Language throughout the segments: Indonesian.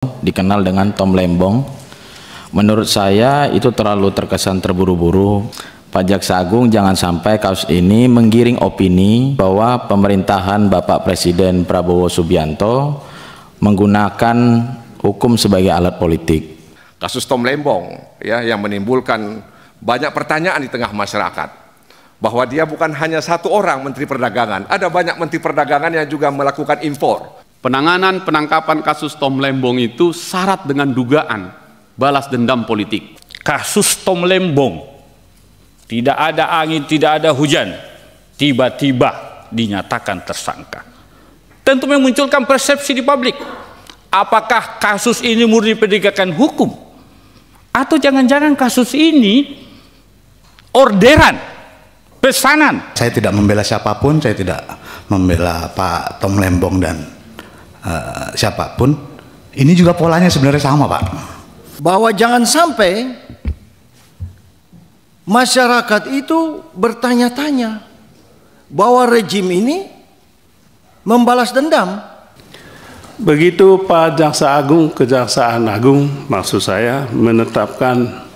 dikenal dengan Tom Lembong. Menurut saya itu terlalu terkesan terburu-buru. Pak Jaksa Agung jangan sampai kasus ini menggiring opini bahwa pemerintahan Bapak Presiden Prabowo Subianto menggunakan hukum sebagai alat politik. Kasus Tom Lembong ya, yang menimbulkan banyak pertanyaan di tengah masyarakat, bahwa dia bukan hanya satu orang Menteri Perdagangan, ada banyak Menteri Perdagangan yang juga melakukan impor. Penanganan penangkapan kasus Tom Lembong itu syarat dengan dugaan balas dendam politik. Kasus Tom Lembong, tidak ada angin, tidak ada hujan, tiba-tiba dinyatakan tersangka. Tentu memunculkan persepsi di publik. Apakah kasus ini murni penegakan hukum? Atau jangan-jangan kasus ini orderan, pesanan? Saya tidak membela siapapun, saya tidak membela Pak Tom Lembong dan siapapun. Ini juga polanya sebenarnya sama, Pak. Bahwa jangan sampai masyarakat itu bertanya-tanya bahwa rejim ini membalas dendam. Begitu Pak Jaksa Agung, Kejaksaan Agung maksud saya menetapkan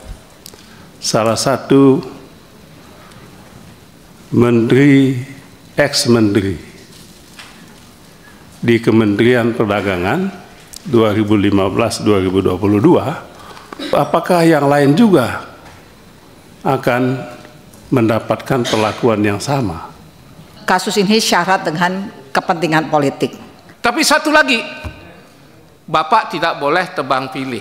salah satu menteri, ex-menteri di Kementerian Perdagangan 2015-2022, apakah yang lain juga akan mendapatkan perlakuan yang sama? Kasus ini syarat dengan kepentingan politik. Tapi satu lagi, Bapak tidak boleh tebang pilih.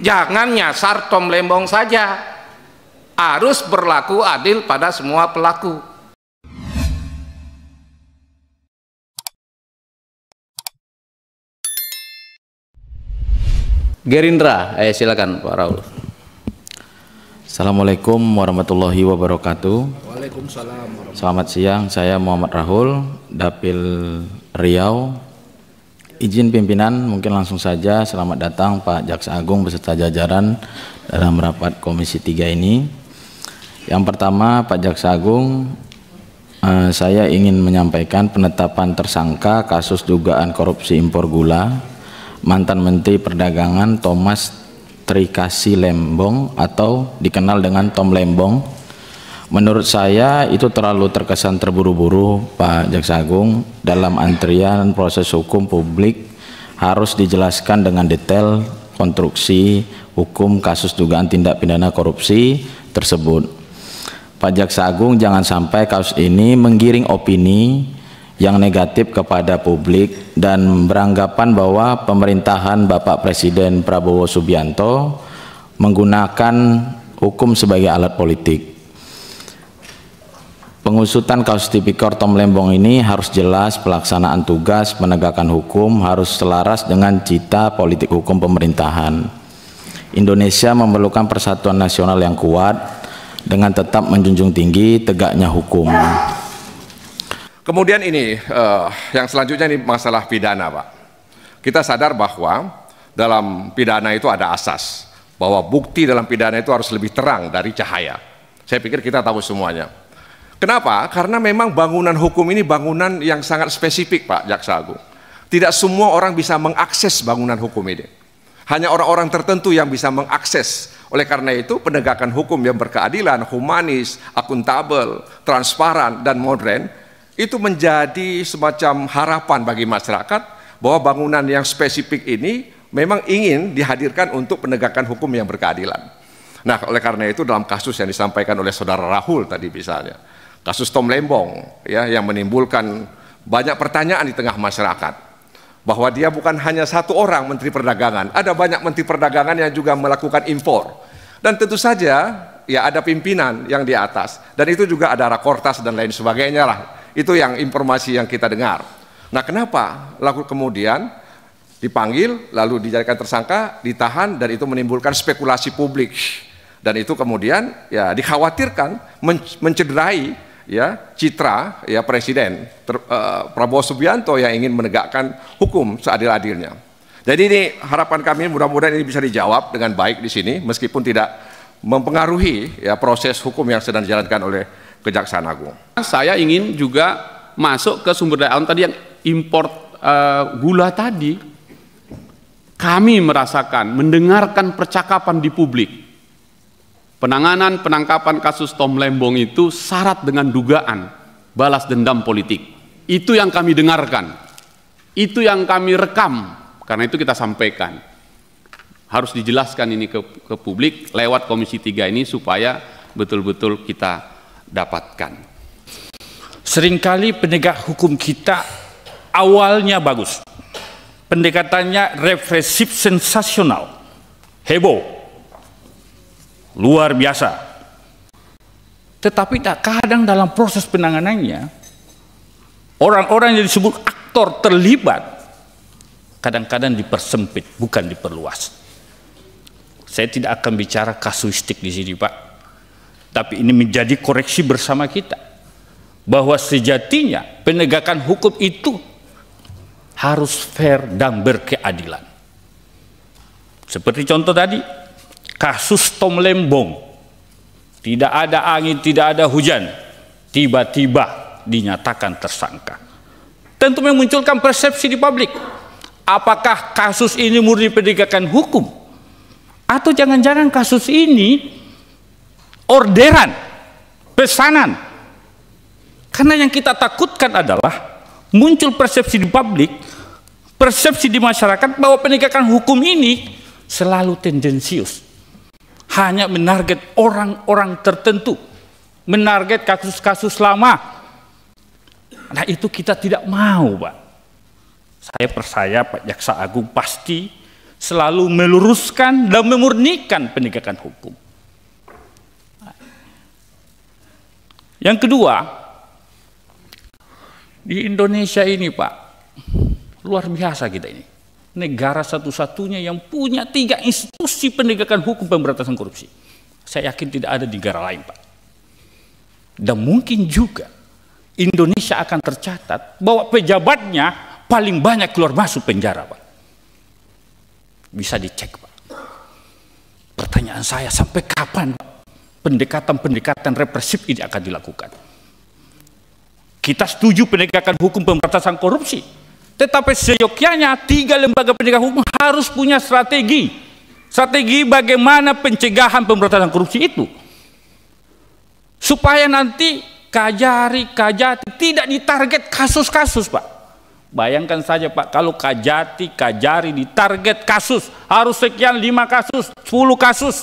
Jangan nyasar Tom Lembong saja, harus berlaku adil pada semua pelaku. Gerindra, silakan Pak Raul. Assalamualaikum warahmatullahi wabarakatuh. Waalaikumsalam. Selamat siang, saya Muhammad Rahul, Dapil Riau. Izin pimpinan, mungkin langsung saja selamat datang Pak Jaksa Agung beserta jajaran dalam rapat Komisi 3 ini. Yang pertama, Pak Jaksa Agung, saya ingin menyampaikan penetapan tersangka kasus dugaan korupsi impor gula mantan Menteri Perdagangan Thomas Trikasih Lembong atau dikenal dengan Tom Lembong. Menurut saya itu terlalu terkesan terburu-buru, Pak Jaksa Agung. Dalam antrian proses hukum, publik harus dijelaskan dengan detail konstruksi hukum kasus dugaan tindak pidana korupsi tersebut. Pak Jaksa Agung jangan sampai kasus ini menggiring opini yang negatif kepada publik dan beranggapan bahwa pemerintahan Bapak Presiden Prabowo Subianto menggunakan hukum sebagai alat politik. Pengusutan kasus tipikor Tom Lembong ini harus jelas, pelaksanaan tugas menegakkan hukum harus selaras dengan cita politik hukum pemerintahan. Indonesia memerlukan persatuan nasional yang kuat dengan tetap menjunjung tinggi tegaknya hukum. Kemudian ini yang selanjutnya ini masalah pidana, Pak. Kita sadar bahwa dalam pidana itu ada asas, bahwa bukti dalam pidana itu harus lebih terang dari cahaya. Saya pikir kita tahu semuanya. Kenapa? Karena memang bangunan hukum ini bangunan yang sangat spesifik, Pak Jaksa Agung. Tidak semua orang bisa mengakses bangunan hukum ini. Hanya orang-orang tertentu yang bisa mengakses. Oleh karena itu penegakan hukum yang berkeadilan, humanis, akuntabel, transparan, dan modern itu menjadi semacam harapan bagi masyarakat bahwa bangunan yang spesifik ini memang ingin dihadirkan untuk penegakan hukum yang berkeadilan. Nah, oleh karena itu dalam kasus yang disampaikan oleh Saudara Rahul tadi misalnya, kasus Tom Lembong ya, yang menimbulkan banyak pertanyaan di tengah masyarakat, bahwa dia bukan hanya satu orang Menteri Perdagangan, ada banyak Menteri Perdagangan yang juga melakukan impor. Dan tentu saja ya ada pimpinan yang di atas, dan itu juga ada rakortas dan lain sebagainya lah. Itu yang informasi yang kita dengar. Nah, kenapa lalu kemudian dipanggil, lalu dijadikan tersangka, ditahan, dan itu menimbulkan spekulasi publik. Dan itu kemudian ya dikhawatirkan mencederai ya citra ya Presiden Prabowo Subianto yang ingin menegakkan hukum seadil-adilnya. Jadi ini harapan kami, mudah-mudahan ini bisa dijawab dengan baik di sini, meskipun tidak mempengaruhi ya proses hukum yang sedang dijalankan oleh Kejaksaan Agung. Saya ingin juga masuk ke sumber daya alam tadi yang impor gula tadi. kami merasakan, mendengarkan percakapan di publik, penanganan penangkapan kasus Tom Lembong itu syarat dengan dugaan balas dendam politik. Itu yang kami dengarkan, itu yang kami rekam, karena itu kita sampaikan. Harus dijelaskan ini ke publik lewat Komisi 3 ini supaya betul-betul kita dapatkan. Seringkali penegak hukum kita awalnya bagus, pendekatannya represif sensasional, heboh, luar biasa. Tetapi kadang dalam proses penanganannya, orang-orang yang disebut aktor terlibat kadang-kadang dipersempit, bukan diperluas. Saya tidak akan bicara kasuistik di sini, Pak, tapi ini menjadi koreksi bersama kita, bahwa sejatinya penegakan hukum itu harus fair dan berkeadilan. Seperti contoh tadi, kasus Tom Lembong, tidak ada angin, tidak ada hujan, tiba-tiba dinyatakan tersangka. Tentu memunculkan persepsi di publik, apakah kasus ini murni penegakan hukum, atau jangan-jangan kasus ini orderan, pesanan. Karena yang kita takutkan adalah muncul persepsi di publik, persepsi di masyarakat bahwa penegakan hukum ini selalu tendensius, hanya menarget orang-orang tertentu, menarget kasus-kasus lama. Nah, itu kita tidak mau, Pak. Saya percaya Pak Jaksa Agung pasti selalu meluruskan dan memurnikan penegakan hukum. Yang kedua, di Indonesia ini, Pak, luar biasa kita ini. Negara satu-satunya yang punya 3 institusi penegakan hukum pemberantasan korupsi. Saya yakin tidak ada di negara lain, Pak. Dan mungkin juga Indonesia akan tercatat bahwa pejabatnya paling banyak keluar masuk penjara, Pak. Bisa dicek, Pak. Pertanyaan saya, sampai kapan pendekatan-pendekatan represif ini akan dilakukan? Kita setuju penegakan hukum pemberantasan korupsi, tetapi seyogyanya 3 lembaga penegak hukum harus punya strategi bagaimana pencegahan pemberantasan korupsi itu, supaya nanti Kajari, Kajati tidak ditarget kasus-kasus, Pak. Bayangkan saja, Pak, kalau Kajati, Kajari ditarget kasus, harus sekian 5 kasus, 10 kasus.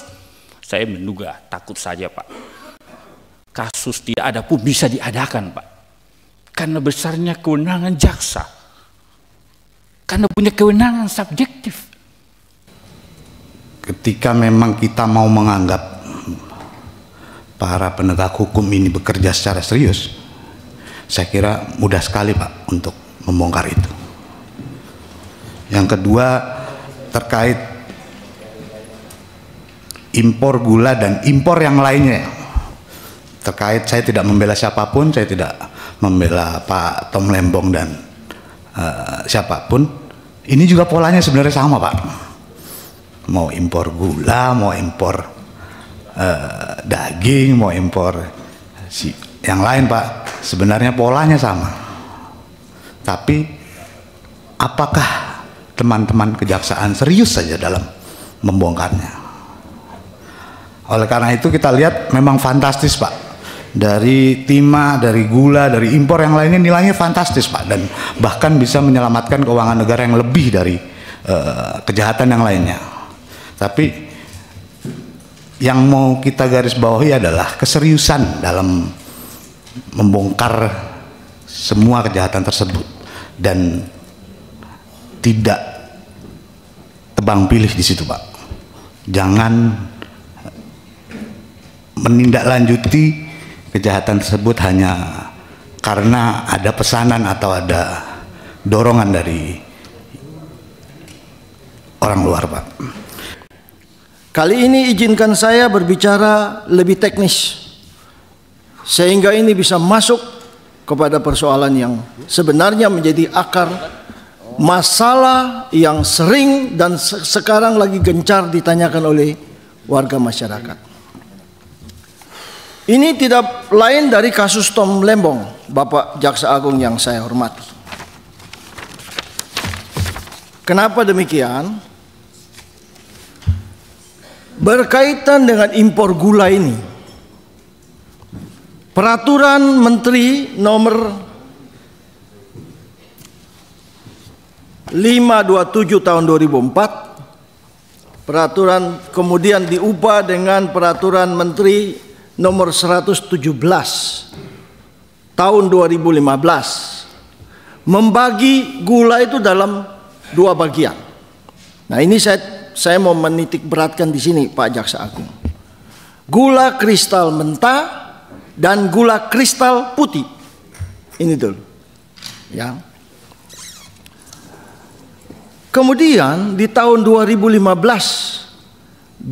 Saya menduga, takut saja, Pak, kasus tidak ada pun bisa diadakan, Pak. Karena besarnya kewenangan jaksa, karena punya kewenangan subjektif. Ketika memang kita mau menganggap para penegak hukum ini bekerja secara serius, saya kira mudah sekali, Pak, untuk membongkar itu. Yang kedua, terkait impor gula dan impor yang lainnya. Terkait, saya tidak membela siapapun, saya tidak membela Pak Tom Lembong dan siapapun. Ini juga polanya sebenarnya sama, Pak. Mau impor gula, mau impor daging, mau impor yang lain, Pak, sebenarnya polanya sama. Tapi apakah teman-teman kejaksaan serius saja dalam membongkarnya? Oleh karena itu kita lihat memang fantastis, Pak. Dari timah, dari gula, dari impor yang lainnya nilainya fantastis, Pak, dan bahkan bisa menyelamatkan keuangan negara yang lebih dari kejahatan yang lainnya. Tapi yang mau kita garis bawahi adalah keseriusan dalam membongkar semua kejahatan tersebut dan tidak tebang pilih di situ, Pak. Jangan menindaklanjuti kejahatan tersebut hanya karena ada pesanan atau ada dorongan dari orang luar, Pak. Kali ini izinkan saya berbicara lebih teknis, sehingga ini bisa masuk kepada persoalan yang sebenarnya menjadi akar masalah yang sering dan sekarang lagi gencar ditanyakan oleh warga masyarakat. Ini tidak lain dari kasus Tom Lembong, Bapak Jaksa Agung yang saya hormati. Kenapa demikian? berkaitan dengan impor gula ini, Peraturan Menteri nomor 527 tahun 2004, peraturan kemudian diubah dengan Peraturan Menteri nomor 117 tahun 2015, membagi gula itu dalam dua bagian. Nah, ini saya mau menitik beratkan di sini, Pak Jaksa Agung. Gula kristal mentah dan gula kristal putih. Ini dulu. Ya. Kemudian di tahun 2015-2016,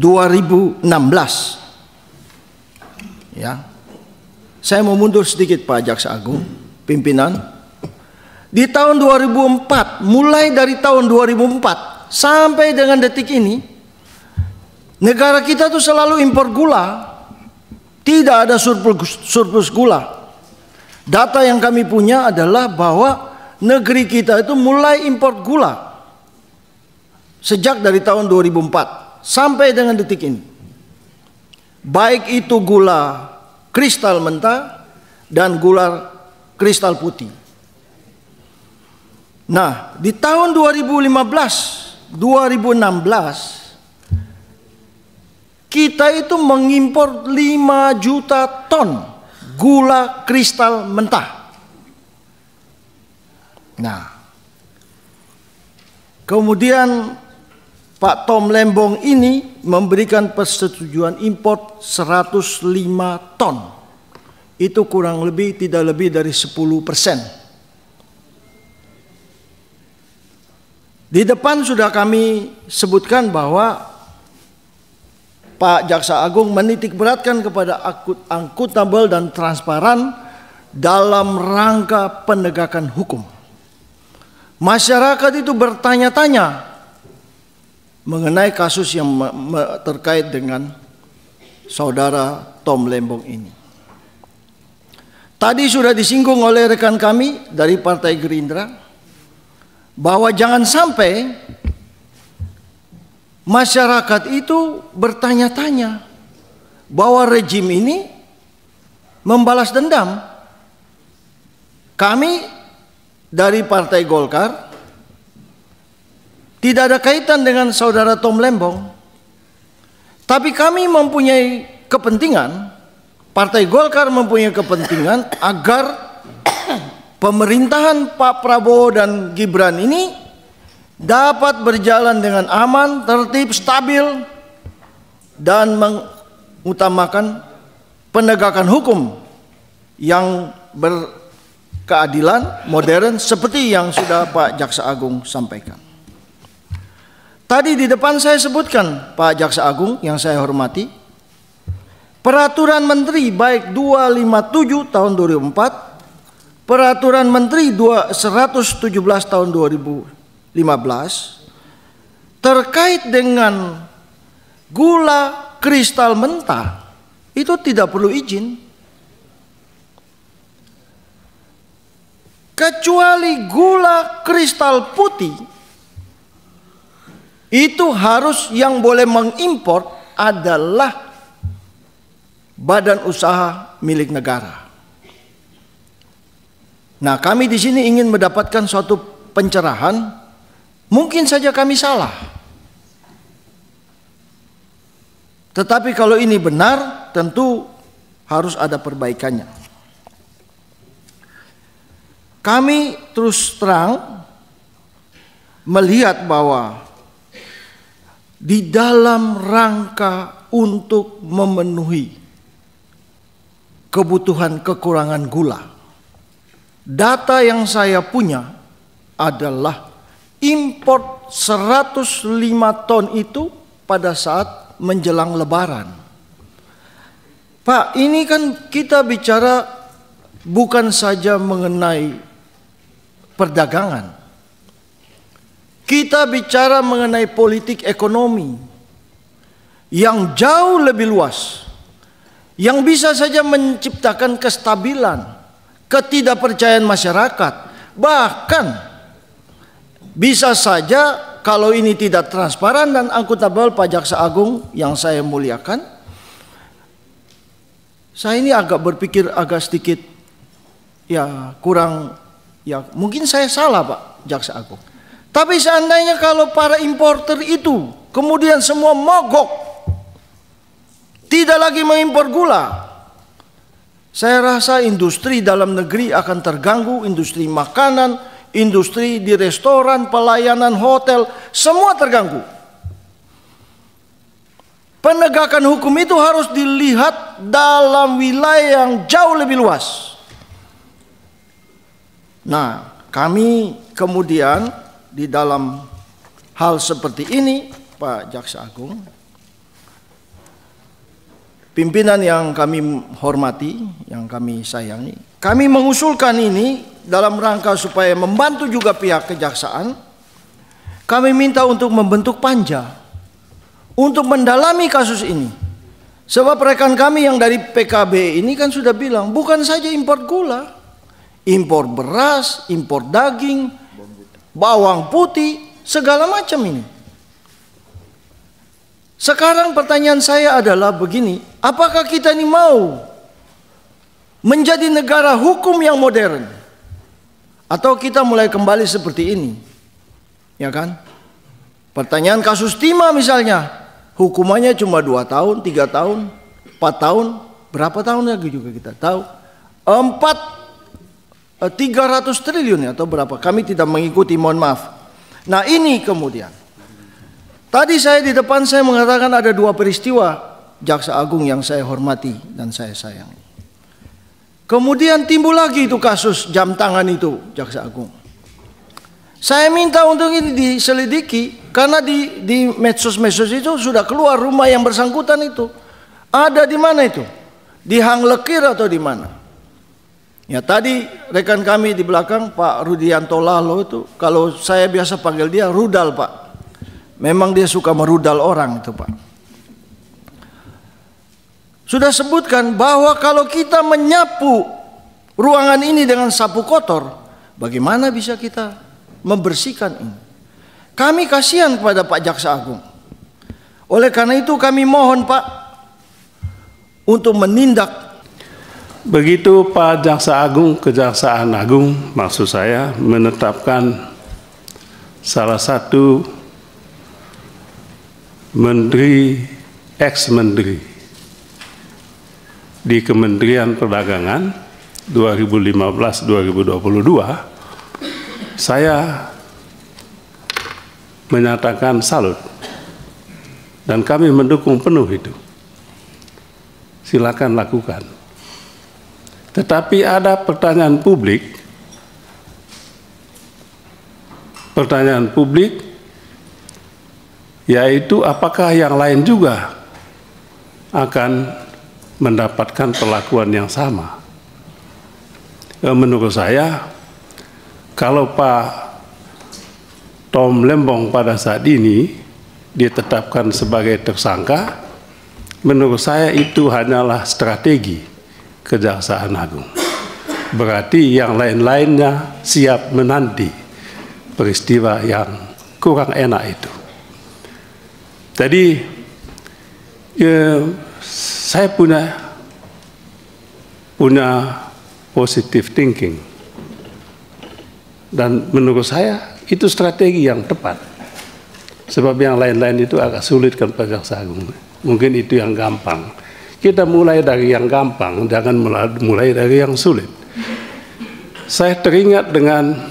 ya, saya mau mundur sedikit Pak Jaksa Agung, pimpinan. Di tahun 2004, mulai dari tahun 2004 sampai dengan detik ini, negara kita tuh selalu impor gula, tidak ada surplus gula. Data yang kami punya adalah bahwa negeri kita itu mulai impor gula sejak dari tahun 2004 sampai dengan detik ini. Baik itu gula kristal mentah dan gula kristal putih. Nah, di tahun 2015-2016 kita itu mengimpor 5 juta ton gula kristal mentah. Nah, kemudian Pak Tom Lembong ini memberikan persetujuan impor 105 ton. Itu kurang lebih tidak lebih dari 10%. Di depan sudah kami sebutkan bahwa Pak Jaksa Agung menitik beratkan kepada akuntabel dan transparan dalam rangka penegakan hukum. Masyarakat itu bertanya-tanya mengenai kasus yang terkait dengan saudara Tom Lembong ini. Tadi sudah disinggung oleh rekan kami dari Partai Gerindra bahwa jangan sampai masyarakat itu bertanya-tanya bahwa rejim ini membalas dendam. Kami dari Partai Golkar tidak ada kaitan dengan saudara Tom Lembong, tapi kami mempunyai kepentingan, Partai Golkar mempunyai kepentingan agar pemerintahan Pak Prabowo dan Gibran ini dapat berjalan dengan aman, tertib, stabil, dan mengutamakan penegakan hukum yang berkeadilan, modern, seperti yang sudah Pak Jaksa Agung sampaikan. Tadi di depan saya sebutkan, Pak Jaksa Agung yang saya hormati, Peraturan Menteri baik 257 tahun 2004, Peraturan Menteri 117 tahun 2015 terkait dengan gula kristal mentah itu tidak perlu izin, kecuali gula kristal putih itu harus yang boleh mengimpor adalah badan usaha milik negara. Nah, kami di sini ingin mendapatkan suatu pencerahan. Mungkin saja kami salah, tetapi kalau ini benar, tentu harus ada perbaikannya. Kami terus terang melihat bahwa di dalam rangka untuk memenuhi kebutuhan kekurangan gula, data yang saya punya adalah import 105 ton itu pada saat menjelang Lebaran. Pak, ini kan kita bicara bukan saja mengenai perdagangan. Kita bicara mengenai politik ekonomi yang jauh lebih luas, yang bisa saja menciptakan kestabilan, ketidakpercayaan masyarakat, bahkan bisa saja kalau ini tidak transparan dan akuntabel, Pak Jaksa Agung yang saya muliakan, saya ini agak berpikir agak sedikit ya kurang, ya mungkin saya salah Pak Jaksa Agung. Tapi seandainya kalau para importer itu kemudian semua mogok, tidak lagi mengimpor gula, saya rasa industri dalam negeri akan terganggu, industri makanan, industri di restoran, pelayanan hotel, semua terganggu. Penegakan hukum itu harus dilihat dalam wilayah yang jauh lebih luas. Nah, kami kemudian di dalam hal seperti ini, Pak Jaksa Agung, pimpinan yang kami hormati, yang kami sayangi, kami mengusulkan ini dalam rangka supaya membantu juga pihak kejaksaan. Kami minta untuk membentuk panja untuk mendalami kasus ini. Sebab rekan kami yang dari PKB ini kan sudah bilang, bukan saja impor gula, impor beras, impor daging, bawang putih, segala macam ini. Sekarang pertanyaan saya adalah begini, apakah kita ini mau menjadi negara hukum yang modern, atau kita mulai kembali seperti ini? Ya kan? Pertanyaan kasus timah misalnya, hukumannya cuma 2 tahun, 3 tahun, 4 tahun, berapa tahun lagi juga kita tahu. 300 triliun atau berapa, kami tidak mengikuti, mohon maaf. Nah ini kemudian, tadi saya di depan saya mengatakan ada 2 peristiwa Jaksa Agung yang saya hormati dan saya sayangi. Kemudian timbul lagi itu kasus jam tangan itu Jaksa Agung. Saya minta untuk ini diselidiki karena di medsos-medsos itu sudah keluar rumah yang bersangkutan itu. Ada di mana itu? Di Hang Lekir atau di mana? Ya tadi rekan kami di belakang Pak Rudianto Lalo itu, kalau saya biasa panggil dia rudal Pak. Memang dia suka merudal orang itu Pak. Sudah sebutkan bahwa kalau kita menyapu ruangan ini dengan sapu kotor, bagaimana bisa kita membersihkan ini? Kami kasihan kepada Pak Jaksa Agung. Oleh karena itu kami mohon Pak untuk menindak. Begitu Pak Jaksa Agung, Kejaksaan Agung maksud saya menetapkan salah satu menteri, ex-menteri di Kementerian Perdagangan 2015-2022, saya menyatakan salut dan kami mendukung penuh itu. Silakan lakukan. Tetapi ada pertanyaan publik yaitu apakah yang lain juga akan mendapatkan perlakuan yang sama. Menurut saya, kalau Pak Tom Lembong pada saat ini ditetapkan sebagai tersangka, menurut saya itu hanyalah strategi Kejaksaan Agung. Berarti yang lain-lainnya siap menanti peristiwa yang kurang enak itu. Jadi saya punya positive thinking, dan menurut saya itu strategi yang tepat. Sebab yang lain-lain itu agak sulit kan Pak Jaksa Agung. Mungkin itu yang gampang. Kita mulai dari yang gampang, jangan mulai dari yang sulit. Saya teringat dengan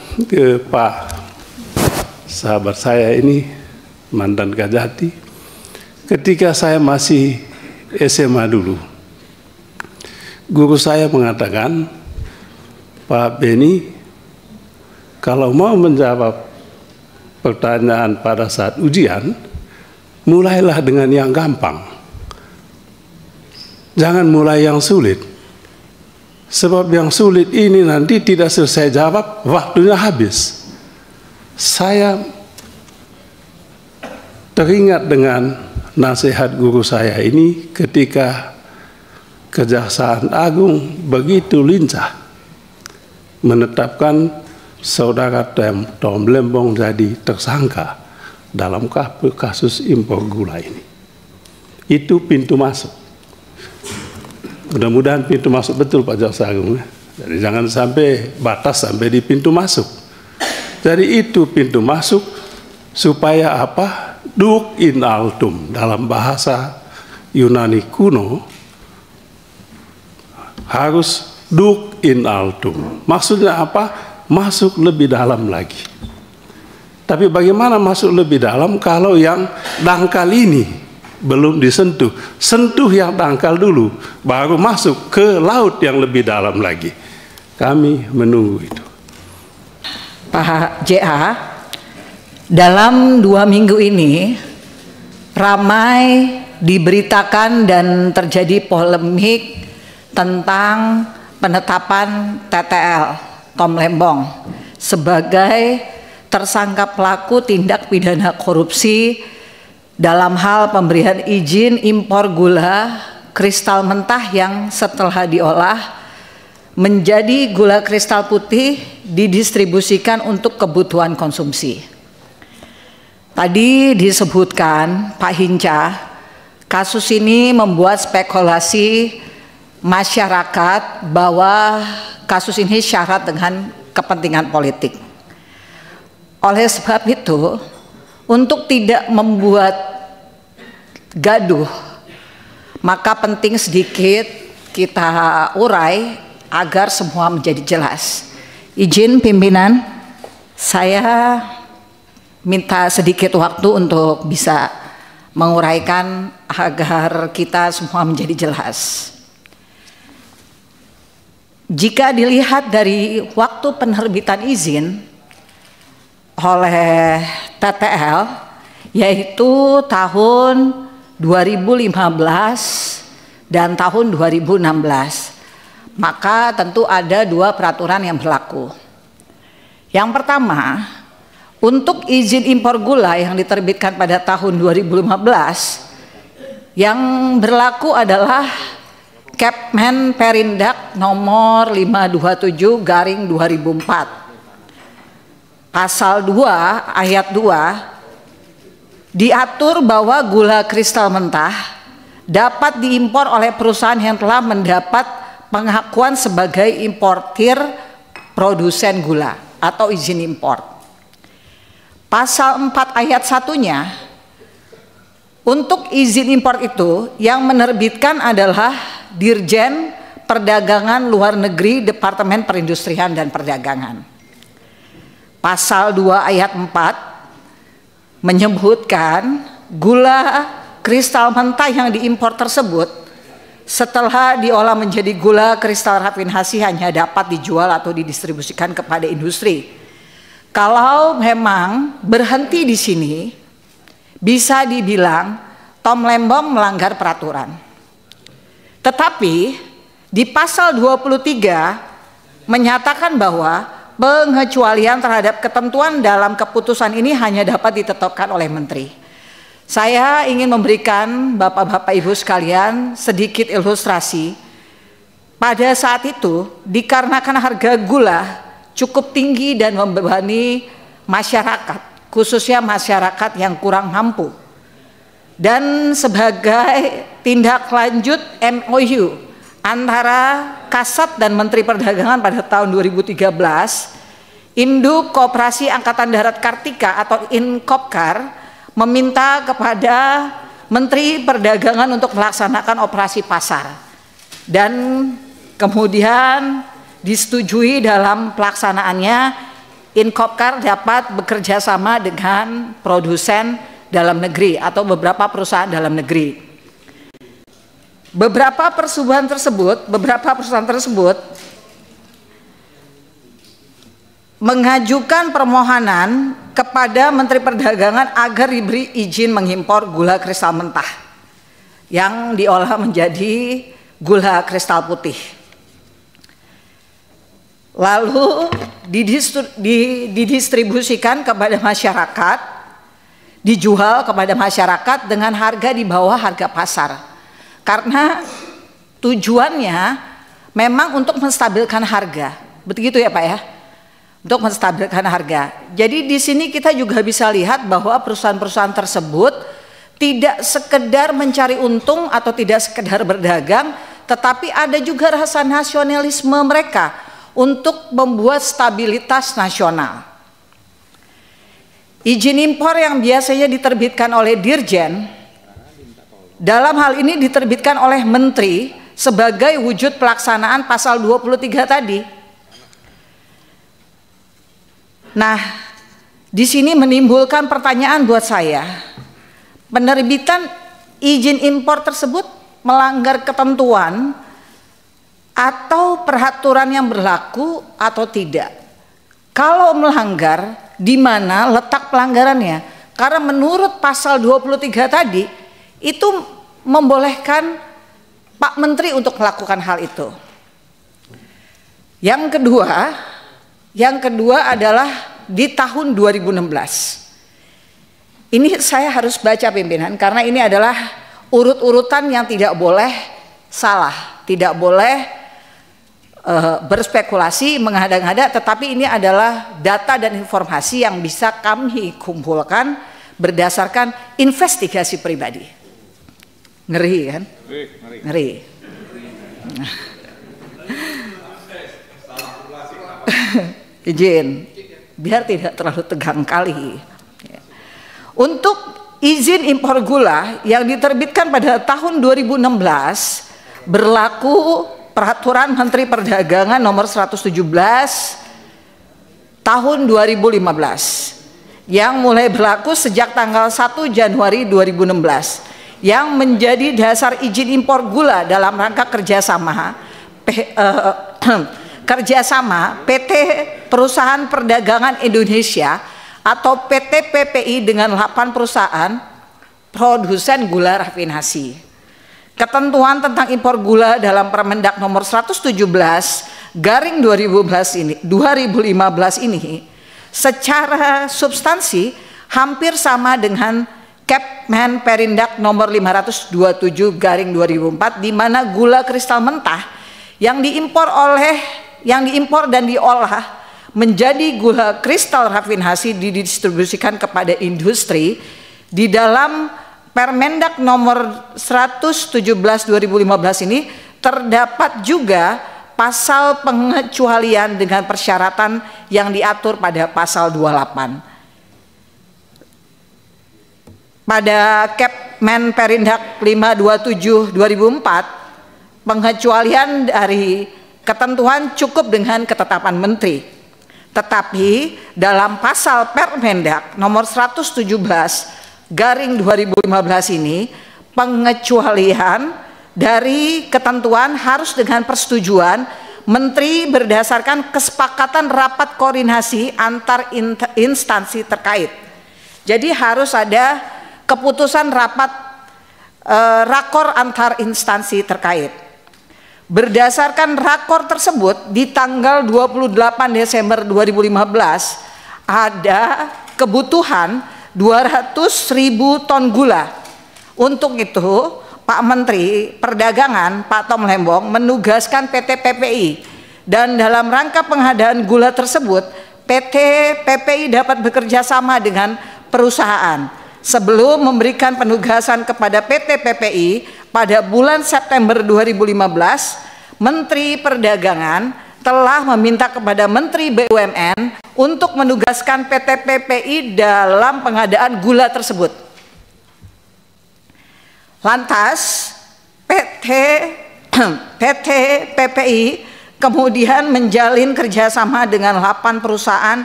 Pak sahabat saya ini, mantan Kajati, ketika saya masih SMA dulu. Guru saya mengatakan, Pak Beni, kalau mau menjawab pertanyaan pada saat ujian, mulailah dengan yang gampang. Jangan mulai yang sulit. Sebab yang sulit ini nanti tidak selesai jawab, waktunya habis. Saya teringat dengan nasihat guru saya ini ketika Kejaksaan Agung begitu lincah menetapkan saudara Tom Lembong jadi tersangka dalam kasus impor gula ini. Itu pintu masuk. Mudah-mudahan pintu masuk betul Pak Jaksa Agung. Jadi jangan sampai batas sampai di pintu masuk. Jadi itu pintu masuk supaya apa? Duc in altum dalam bahasa Yunani kuno harus duc in altum. Maksudnya apa? Masuk lebih dalam lagi. Tapi bagaimana masuk lebih dalam kalau yang dangkal ini belum disentuh? Sentuh yang dangkal dulu, baru masuk ke laut yang lebih dalam lagi. Kami menunggu itu. Pak JA, dalam 2 minggu ini ramai diberitakan dan terjadi polemik tentang penetapan TTL Tom Lembong sebagai tersangka pelaku tindak pidana korupsi dalam hal pemberian izin impor gula kristal mentah yang setelah diolah menjadi gula kristal putih didistribusikan untuk kebutuhan konsumsi. Tadi disebutkan Pak Hinca, kasus ini membuat spekulasi masyarakat bahwa kasus ini syarat dengan kepentingan politik. Oleh sebab itu, untuk tidak membuat gaduh, maka penting sedikit kita urai agar semua menjadi jelas. Izin pimpinan, saya minta sedikit waktu untuk bisa menguraikan agar kita semua menjadi jelas. Jika dilihat dari waktu penerbitan izin oleh TTL, yaitu tahun 2015 dan tahun 2016, maka tentu ada 2 peraturan yang berlaku. Yang pertama, untuk izin impor gula yang diterbitkan pada tahun 2015, yang berlaku adalah Kepmen Perindak nomor 527/2004. Pasal 2 ayat 2 diatur bahwa gula kristal mentah dapat diimpor oleh perusahaan yang telah mendapat pengakuan sebagai importir produsen gula atau izin impor. Pasal 4 ayat 1-nya, untuk izin impor itu yang menerbitkan adalah Dirjen Perdagangan Luar Negeri Departemen Perindustrian dan Perdagangan. Pasal 2 ayat 4 menyebutkan gula kristal mentah yang diimpor tersebut setelah diolah menjadi gula kristal rafinasi hanya dapat dijual atau didistribusikan kepada industri. Kalau memang berhenti di sini, bisa dibilang Tom Lembong melanggar peraturan. Tetapi di pasal 23 menyatakan bahwa pengecualian terhadap ketentuan dalam keputusan ini hanya dapat ditetapkan oleh menteri. Saya ingin memberikan Bapak-Bapak Ibu sekalian sedikit ilustrasi. Pada saat itu, dikarenakan harga gula cukup tinggi dan membebani masyarakat, khususnya masyarakat yang kurang mampu. Dan sebagai tindak lanjut MOU antara Kasat dan Menteri Perdagangan pada tahun 2013, Induk Koperasi Angkatan Darat Kartika atau Inkopkar meminta kepada Menteri Perdagangan untuk melaksanakan operasi pasar, dan kemudian disetujui dalam pelaksanaannya Inkopkar dapat bekerja sama dengan produsen dalam negeri atau beberapa perusahaan dalam negeri. Beberapa perusahaan tersebut mengajukan permohonan kepada Menteri Perdagangan agar diberi izin mengimpor gula kristal mentah yang diolah menjadi gula kristal putih. Lalu didistribusikan kepada masyarakat, dijual kepada masyarakat dengan harga di bawah harga pasar. Karena tujuannya memang untuk menstabilkan harga, begitu ya Pak ya. untuk menstabilkan harga. Jadi di sini kita juga bisa lihat bahwa perusahaan-perusahaan tersebut tidak sekedar mencari untung atau tidak sekedar berdagang, tetapi ada juga rasa nasionalisme mereka untuk membuat stabilitas nasional. Izin impor yang biasanya diterbitkan oleh Dirjen, dalam hal ini diterbitkan oleh Menteri sebagai wujud pelaksanaan pasal 23 tadi. Nah, di sini menimbulkan pertanyaan buat saya. Penerbitan izin impor tersebut melanggar ketentuan atau peraturan yang berlaku atau tidak? Kalau melanggar, di mana letak pelanggarannya? Karena menurut pasal 23 tadi itu membolehkan Pak Menteri untuk melakukan hal itu. Yang kedua adalah di tahun 2016. Ini saya harus baca pimpinan karena ini adalah urut-urutan yang tidak boleh salah, tidak boleh berspekulasi, mengada-ngada, tetapi ini adalah data dan informasi yang bisa kami kumpulkan berdasarkan investigasi pribadi. Ngeri kan? Ngeri. Izin, biar tidak terlalu tegang kali. Untuk izin impor gula yang diterbitkan pada tahun 2016 berlaku Peraturan Menteri Perdagangan nomor 117 tahun 2015 yang mulai berlaku sejak tanggal 1 Januari 2016 yang menjadi dasar izin impor gula dalam rangka kerjasama PT Perusahaan Perdagangan Indonesia atau PT PPI dengan 8 perusahaan produsen gula rafinasi. Ketentuan tentang impor gula dalam Permendak nomor 117/2015 ini secara substansi hampir sama dengan Kepmen Perindak nomor 527/2004 di mana gula kristal mentah yang diimpor dan diolah menjadi gula kristal rafinasi didistribusikan kepada industri di dalam Permendak nomor 117/2015 ini terdapat juga pasal pengecualian dengan persyaratan yang diatur pada pasal 28. Pada Kepmen Perindak 527/2004 pengecualian dari ketentuan cukup dengan ketetapan menteri. Tetapi dalam pasal Permendak nomor 117/2015 ini pengecualian dari ketentuan harus dengan persetujuan menteri berdasarkan kesepakatan rapat koordinasi antar instansi terkait. Jadi harus ada keputusan rapat rakor antar instansi terkait. Berdasarkan rakor tersebut di tanggal 28 Desember 2015 ada kebutuhan 200.000 ton gula. Untuk itu Pak Menteri Perdagangan Pak Tom Lembong menugaskan PT PPI dan dalam rangka pengadaan gula tersebut PT PPI dapat bekerja sama dengan perusahaan. Sebelum memberikan penugasan kepada PT PPI pada bulan September 2015, Menteri Perdagangan telah meminta kepada Menteri BUMN untuk menugaskan PT PPI dalam pengadaan gula tersebut. Lantas PT PPI kemudian menjalin kerjasama dengan 8 perusahaan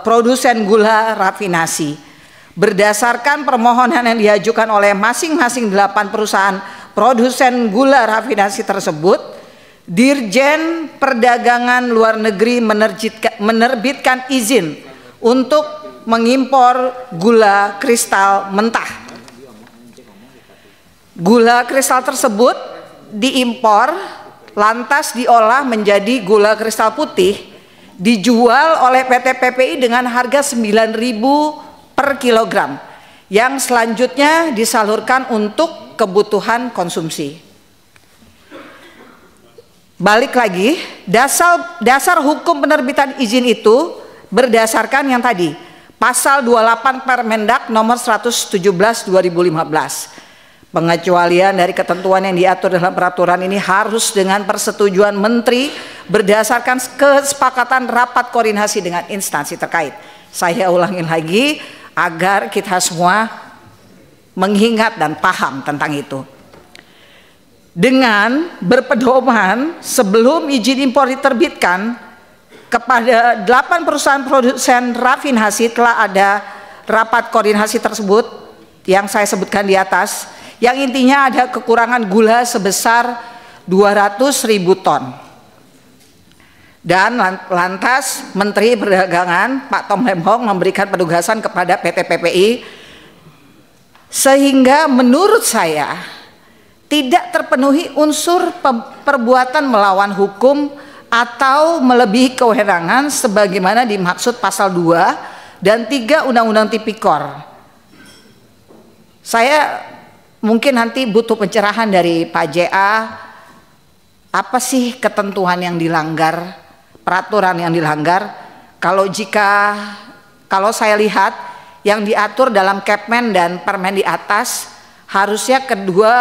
produsen gula rafinasi. Berdasarkan permohonan yang diajukan oleh masing-masing 8 perusahaan produsen gula rafinasi tersebut, Dirjen Perdagangan Luar Negeri menerbitkan izin untuk mengimpor gula kristal mentah. Gula kristal tersebut diimpor lantas diolah menjadi gula kristal putih, dijual oleh PT PPI dengan harga 9.000 per kilogram yang selanjutnya disalurkan untuk kebutuhan konsumsi. balik lagi, dasar hukum penerbitan izin itu berdasarkan yang tadi, pasal 28 Permendak nomor 117 2015. Pengecualian dari ketentuan yang diatur dalam peraturan ini harus dengan persetujuan Menteri berdasarkan kesepakatan rapat koordinasi dengan instansi terkait. Saya ulangi lagi agar kita semua mengingat dan paham tentang itu. Dengan berpedoman sebelum izin impor diterbitkan kepada 8 perusahaan produsen rafinasi telah ada rapat koordinasi tersebut yang saya sebutkan di atas, yang intinya ada kekurangan gula sebesar 200.000 ton. Dan lantas Menteri Perdagangan Pak Tom Lembong memberikan penugasan kepada PT PPI, sehingga menurut saya tidak terpenuhi unsur perbuatan melawan hukum atau melebihi kewenangan sebagaimana dimaksud pasal 2 dan 3 Undang-Undang Tipikor. Saya mungkin nanti butuh pencerahan dari Pak JA, apa sih ketentuan yang dilanggar, peraturan yang dilanggar. Kalau saya lihat yang diatur dalam Kepmen dan Permen di atas, harusnya kedua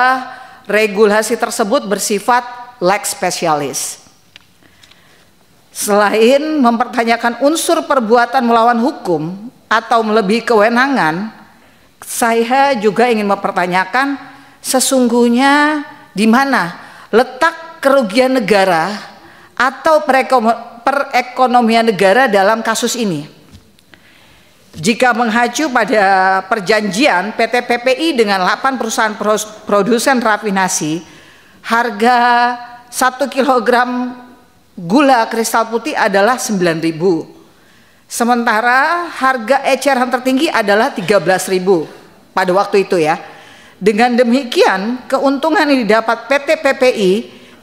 regulasi tersebut bersifat lex specialis. Selain mempertanyakan unsur perbuatan melawan hukum atau melebihi kewenangan, saya juga ingin mempertanyakan sesungguhnya di mana letak kerugian negara atau perekonomian negara dalam kasus ini. Jika mengacu pada perjanjian PT PPI dengan 8 perusahaan produsen rafinasi, harga 1 kg gula kristal putih adalah 9.000. Sementara harga eceran tertinggi adalah 13.000 pada waktu itu ya. Dengan demikian keuntungan yang didapat PT PPI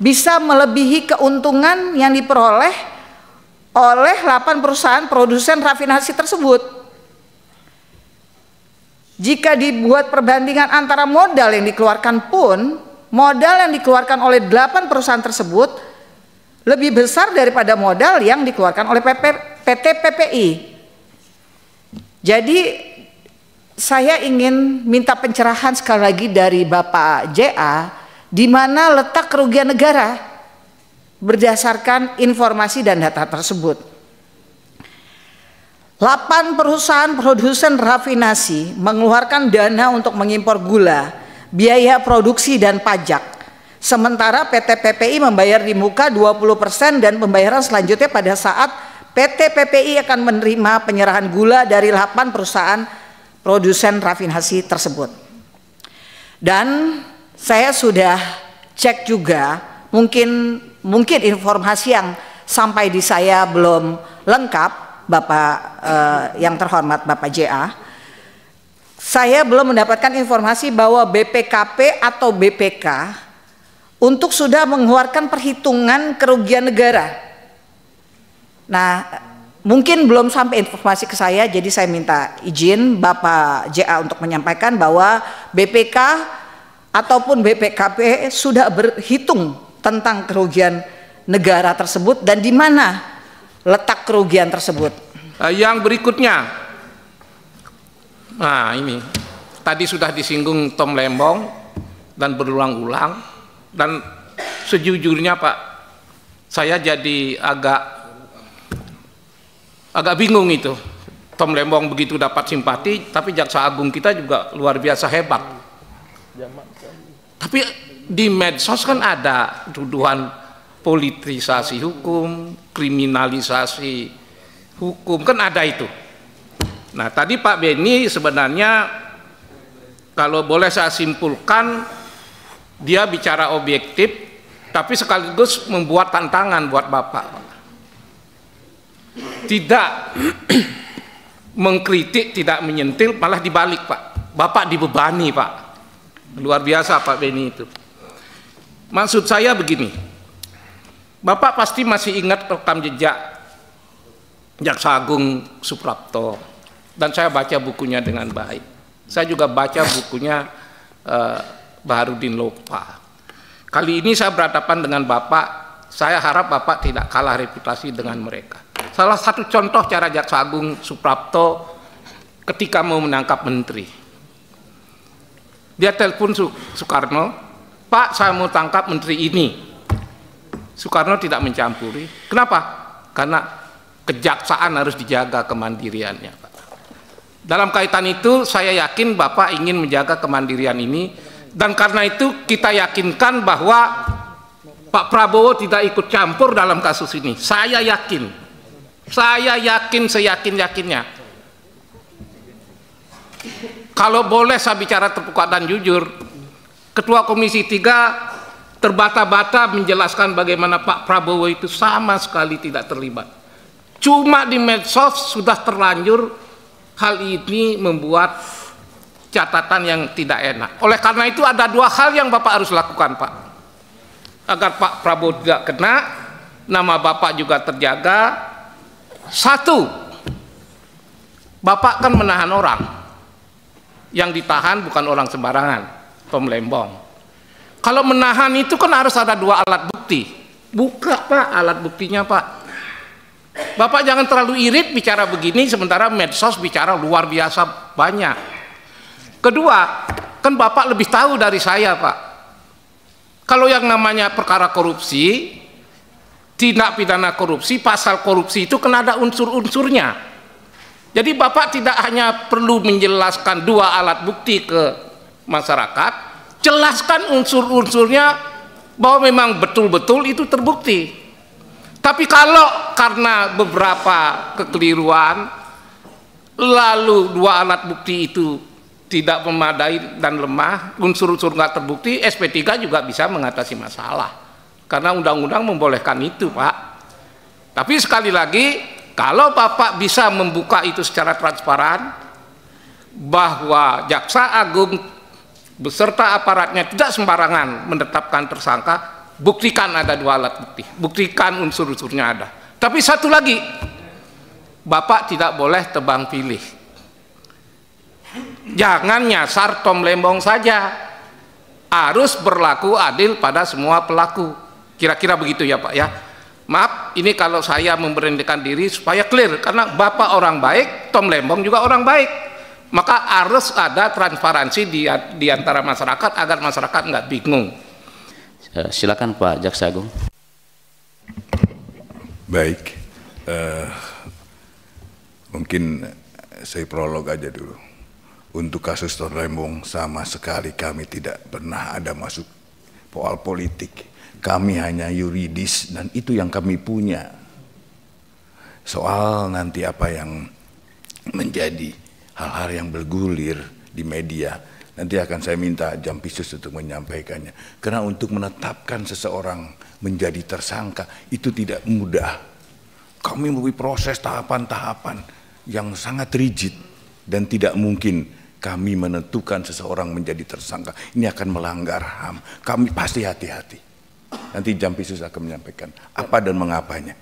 bisa melebihi keuntungan yang diperoleh oleh 8 perusahaan produsen rafinasi tersebut. Jika dibuat perbandingan antara modal yang dikeluarkan pun, modal yang dikeluarkan oleh 8 perusahaan tersebut lebih besar daripada modal yang dikeluarkan oleh PT PPI. Jadi saya ingin minta pencerahan sekali lagi dari Bapak JA, di mana letak kerugian negara berdasarkan informasi dan data tersebut. 8 perusahaan produsen rafinasi mengeluarkan dana untuk mengimpor gula, biaya produksi dan pajak. Sementara PT PPI membayar di muka 20% dan pembayaran selanjutnya pada saat PT PPI akan menerima penyerahan gula dari 8 perusahaan produsen rafinasi tersebut. Dan saya sudah cek juga, mungkin informasi yang sampai di saya belum lengkap, Bapak yang terhormat Bapak JA. Saya belum mendapatkan informasi bahwa BPKP atau BPK untuk sudah mengeluarkan perhitungan kerugian negara. Nah, mungkin belum sampai informasi ke saya, jadi saya minta izin Bapak JA untuk menyampaikan bahwa BPK ataupun BPKP sudah berhitung tentang kerugian negara tersebut dan di mana letak kerugian tersebut. Yang berikutnya, nah ini tadi sudah disinggung Tom Lembong dan berulang-ulang, dan sejujurnya Pak, saya jadi agak bingung itu. Tom Lembong begitu dapat simpati, tapi Jaksa Agung kita juga luar biasa hebat. Tapi di medsos kan ada tuduhan politisasi hukum, kriminalisasi hukum, kan ada itu. Nah tadi Pak Beni sebenarnya kalau boleh saya simpulkan, dia bicara objektif tapi sekaligus membuat tantangan buat Bapak. Tidak mengkritik, tidak menyentil, malah dibalik Pak. Bapak dibebani Pak. Luar biasa Pak Beni itu. Maksud saya begini, Bapak pasti masih ingat rekam jejak Jaksa Agung Suprapto, dan saya baca bukunya dengan baik. Saya juga baca bukunya Baharudin Lopa. Kali ini saya berhadapan dengan Bapak saya harap Bapak tidak kalah reputasi dengan mereka. Salah satu contoh cara Jaksa Agung Suprapto ketika mau menangkap menteri. Dia telepon Soekarno, "Pak, saya mau tangkap menteri ini." Soekarno tidak mencampuri. Kenapa? Karena kejaksaan harus dijaga kemandiriannya, Pak. Dalam kaitan itu saya yakin Bapak ingin menjaga kemandirian ini, dan karena itu kita yakinkan bahwa Pak Prabowo tidak ikut campur dalam kasus ini. Saya yakin seyakin-yakinnya. Kalau boleh saya bicara terbuka dan jujur, Ketua Komisi 3 terbata-bata menjelaskan bagaimana Pak Prabowo itu sama sekali tidak terlibat. Cuma di medsos sudah terlanjur hal ini membuat catatan yang tidak enak. Oleh karena itu ada dua hal yang Bapak harus lakukan, Pak. Agar Pak Prabowo tidak kena, nama Bapak juga terjaga. Satu, Bapak kan menahan orang. Yang ditahan bukan orang sembarangan, Tom Lembong. Kalau menahan itu kan harus ada dua alat bukti. Buka, Pak, alat buktinya, Pak. Bapak jangan terlalu irit bicara begini, sementara medsos bicara luar biasa banyak. Kedua, kan Bapak lebih tahu dari saya, Pak. Kalau yang namanya perkara korupsi, tindak pidana korupsi, pasal korupsi itu kan ada unsur-unsurnya. Jadi Bapak tidak hanya perlu menjelaskan dua alat bukti ke masyarakat, jelaskan unsur-unsurnya bahwa memang betul-betul itu terbukti. Tapi kalau karena beberapa kekeliruan, lalu dua alat bukti itu tidak memadai dan lemah, unsur-unsur nggak terbukti, SP3 juga bisa mengatasi masalah. Karena undang-undang membolehkan itu, Pak. Tapi sekali lagi, kalau Bapak bisa membuka itu secara transparan, bahwa Jaksa Agung beserta aparatnya tidak sembarangan menetapkan tersangka, buktikan ada dua alat bukti, buktikan unsur-unsurnya ada. Tapi satu lagi, Bapak tidak boleh tebang pilih. Jangan nyasar Tom Lembong saja, harus berlaku adil pada semua pelaku. Kira-kira begitu ya, Pak ya. Maaf, ini kalau saya memberanikan diri supaya clear, karena Bapak orang baik, Tom Lembong juga orang baik. Maka harus ada transparansi di antara masyarakat agar masyarakat nggak bingung. Silakan Pak Jaksa Agung. Baik, mungkin saya prolog aja dulu. Untuk kasus Tom Lembong sama sekali kami tidak pernah ada masuk soal politik. Kami hanya yuridis dan itu yang kami punya. Soal nanti apa yang menjadi hal-hal yang bergulir di media, nanti akan saya minta Jampitsus untuk menyampaikannya. Karena untuk menetapkan seseorang menjadi tersangka itu tidak mudah. Kami melalui proses tahapan-tahapan yang sangat rigid dan tidak mungkin kami menentukan seseorang menjadi tersangka. Ini akan melanggar HAM. Kami pasti hati-hati. Nanti Jampitsus akan menyampaikan apa dan mengapanya.